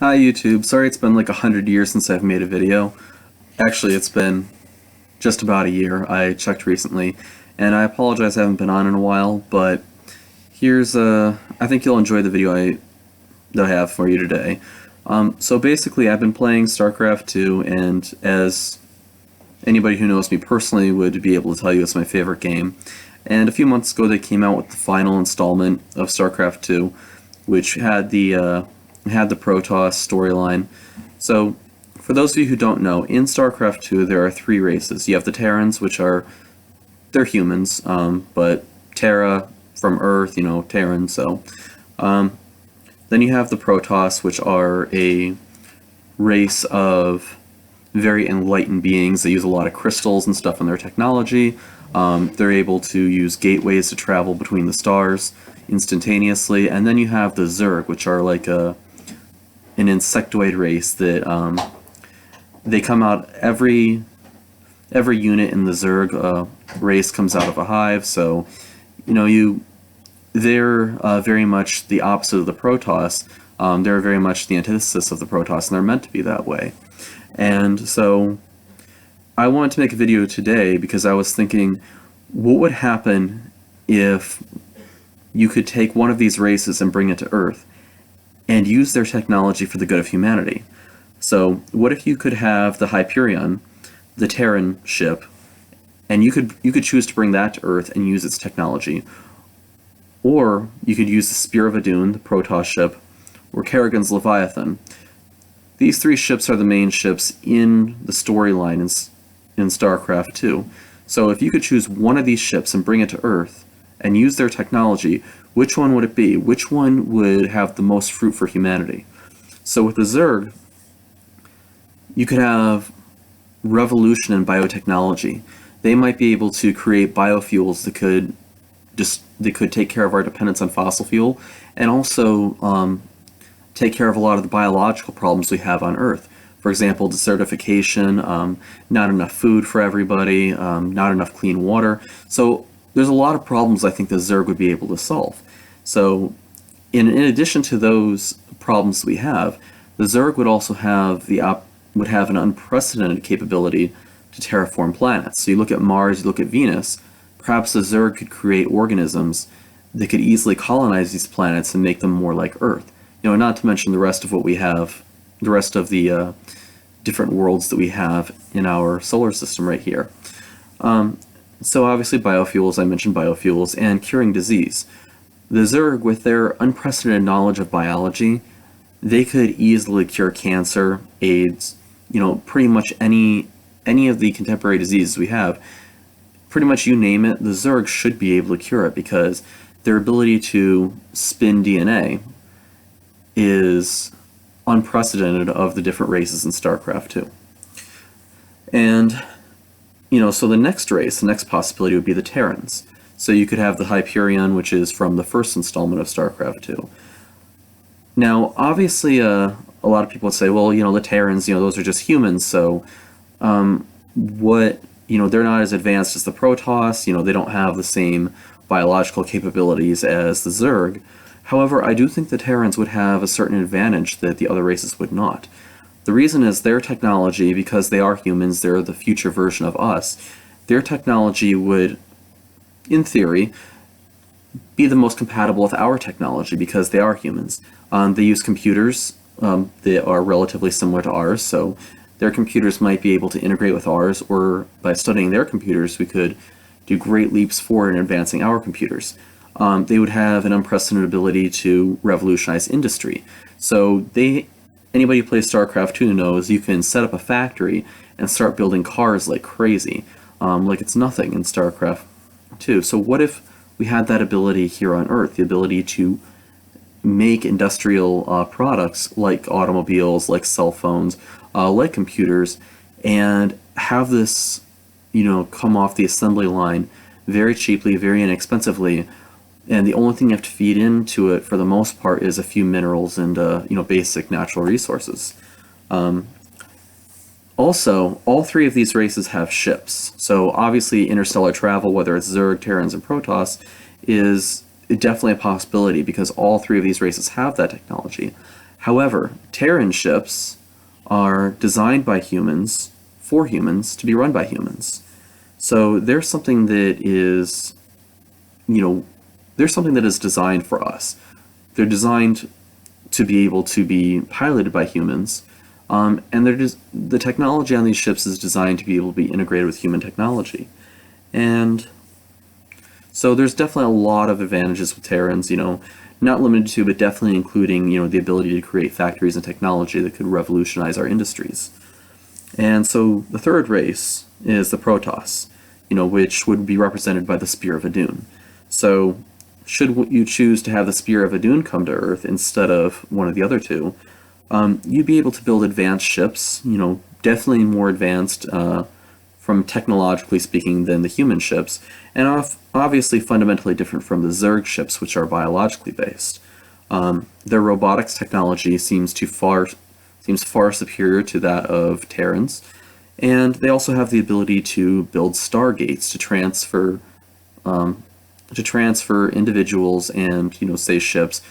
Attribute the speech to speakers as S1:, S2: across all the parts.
S1: Hi YouTube, sorry it's been like 100 years since I've made a video. Actually, it's been just about a year. I checked recently, and I apologize I haven't been on in a while, but I think you'll enjoy the video that I have for you today. So basically I've been playing StarCraft 2, and as anybody who knows me personally would be able to tell you it's my favorite game. And a few months ago they came out with the final installment of StarCraft 2, which had the Protoss storyline. So, for those of you who don't know, in StarCraft 2 there are three races. You have the Terrans, which they're humans, but Terra from Earth, Terran, so. Then you have the Protoss, which are a race of very enlightened beings. They use a lot of crystals and stuff in their technology. They're able to use gateways to travel between the stars instantaneously. And then you have the Zerg, which are like an insectoid race that they come out every unit in the Zerg race comes out of a hive. So they're very much the opposite of the Protoss. They're very much the antithesis of the Protoss, and they're meant to be that way. And so I wanted to make a video today because I was thinking, what would happen if you could take one of these races and bring it to Earth and use their technology for the good of humanity? So what if you could have the Hyperion, the Terran ship, and you could choose to bring that to Earth and use its technology, or you could use the Spear of Adun, the Protoss ship, or Kerrigan's Leviathan. These three ships are the main ships in the storyline in StarCraft 2. So if you could choose one of these ships and bring it to Earth and use their technology, which one would it be? Which one would have the most fruit for humanity? So with the Zerg, you could have revolution in biotechnology. They might be able to create biofuels that could take care of our dependence on fossil fuel, and also take care of a lot of the biological problems we have on Earth. For example, desertification, not enough food for everybody, not enough clean water. So there's a lot of problems I think the Zerg would be able to solve. So in addition to those problems we have, the Zerg would also have an unprecedented capability to terraform planets. So you look at Mars, you look at Venus, perhaps the Zerg could create organisms that could easily colonize these planets and make them more like Earth. Not to mention the rest of what we have, the rest of the different worlds that we have in our solar system right here. So obviously biofuels, I mentioned biofuels, and curing disease. The Zerg, with their unprecedented knowledge of biology, they could easily cure cancer, AIDS, pretty much any of the contemporary diseases we have. Pretty much you name it, the Zerg should be able to cure it, because their ability to spin DNA is unprecedented of the different races in StarCraft 2. And, so the next possibility would be the Terrans. So you could have the Hyperion, which is from the first installment of StarCraft 2. Now, obviously, a lot of people would say, well, the Terrans, those are just humans, so they're not as advanced as the Protoss, they don't have the same biological capabilities as the Zerg. However, I do think the Terrans would have a certain advantage that the other races would not. The reason is their technology, because they are humans, they're the future version of us, their technology would, in theory, be the most compatible with our technology because they are humans. They use computers that are relatively similar to ours, so their computers might be able to integrate with ours, or by studying their computers we could do great leaps forward in advancing our computers. They would have an unprecedented ability to revolutionize industry. So anybody who plays StarCraft 2 knows you can set up a factory and start building cars like crazy, like it's nothing in StarCraft 2. So what if we had that ability here on Earth, the ability to make industrial products like automobiles, like cell phones, like computers, and have this, come off the assembly line very cheaply, very inexpensively, and the only thing you have to feed into it for the most part is a few minerals and basic natural resources. Also, all three of these races have ships, so obviously interstellar travel, whether it's Zerg, Terrans, and Protoss, is definitely a possibility because all three of these races have that technology. However, Terran ships are designed by humans for humans to be run by humans. So there's something that is, there's something that is designed for us. They're designed to be able to be piloted by humans, and the technology on these ships is designed to be able to be integrated with human technology. And so there's definitely a lot of advantages with Terrans, not limited to, but definitely including, the ability to create factories and technology that could revolutionize our industries. And so the third race is the Protoss, which would be represented by the Spear of Adun. So should you choose to have the Spear of Adun come to Earth instead of one of the other two, you'd be able to build advanced ships, definitely more advanced from technologically speaking than the human ships, and obviously fundamentally different from the Zerg ships, which are biologically based. Their robotics technology seems far superior to that of Terrans, and they also have the ability to build stargates to transfer individuals and say ships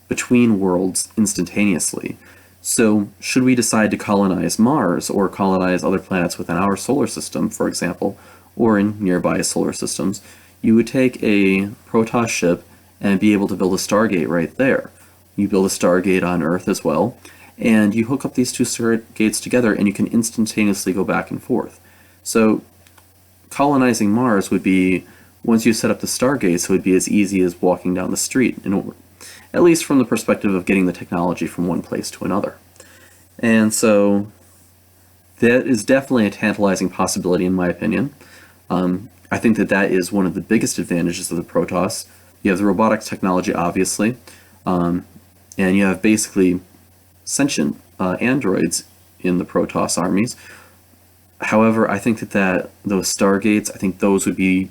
S1: between worlds instantaneously. So should we decide to colonize Mars or colonize other planets within our solar system, for example, or in nearby solar systems, you would take a Protoss ship and be able to build a stargate right there. You build a stargate on Earth as well, and you hook up these two stargates together and you can instantaneously go back and forth. So colonizing Mars would be, once you set up the stargates, it would be as easy as walking down the street, at least from the perspective of getting the technology from one place to another. And so that is definitely a tantalizing possibility in my opinion. I think that is one of the biggest advantages of the Protoss. You have the robotics technology, obviously, and you have basically sentient androids in the Protoss armies. However, I think that those stargates, I think those would be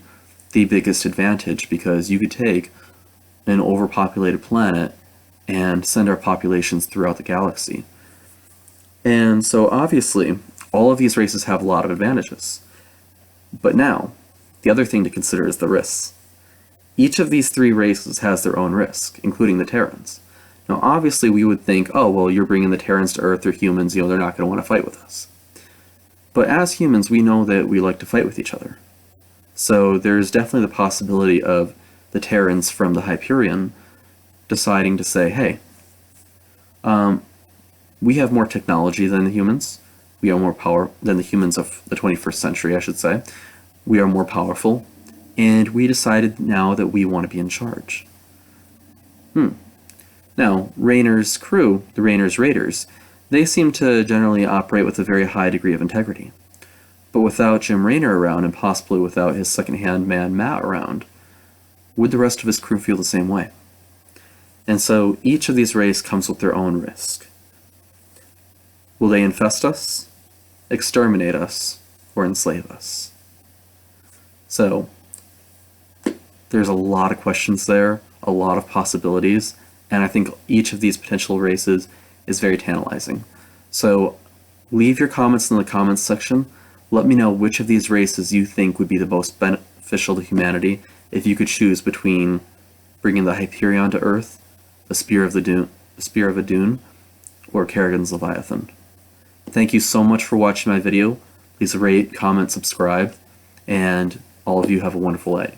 S1: the biggest advantage, because you could take an overpopulated planet and send our populations throughout the galaxy. And so obviously, all of these races have a lot of advantages. But now, the other thing to consider is the risks. Each of these three races has their own risk, including the Terrans. Now obviously we would think, oh well, you're bringing the Terrans to Earth, they're humans, they're not going to want to fight with us. But as humans, we know that we like to fight with each other. So there's definitely the possibility of the Terrans from the Hyperion deciding to say, hey, we have more technology than the humans. We have more power than the humans of the 21st century, I should say. We are more powerful, and we decided now that we want to be in charge. Now, Raynor's crew, the Raynor's Raiders, they seem to generally operate with a very high degree of integrity. But without Jim Raynor around, and possibly without his second-hand man Matt around, would the rest of his crew feel the same way? And so each of these races comes with their own risk. Will they infest us, exterminate us, or enslave us? So there's a lot of questions there, a lot of possibilities, and I think each of these potential races is very tantalizing. So leave your comments in the comments section. Let me know which of these races you think would be the most beneficial to humanity if you could choose between bringing the Hyperion to Earth, the Spear of Adun, or Kerrigan's Leviathan. Thank you so much for watching my video. Please rate, comment, subscribe, and all of you have a wonderful day.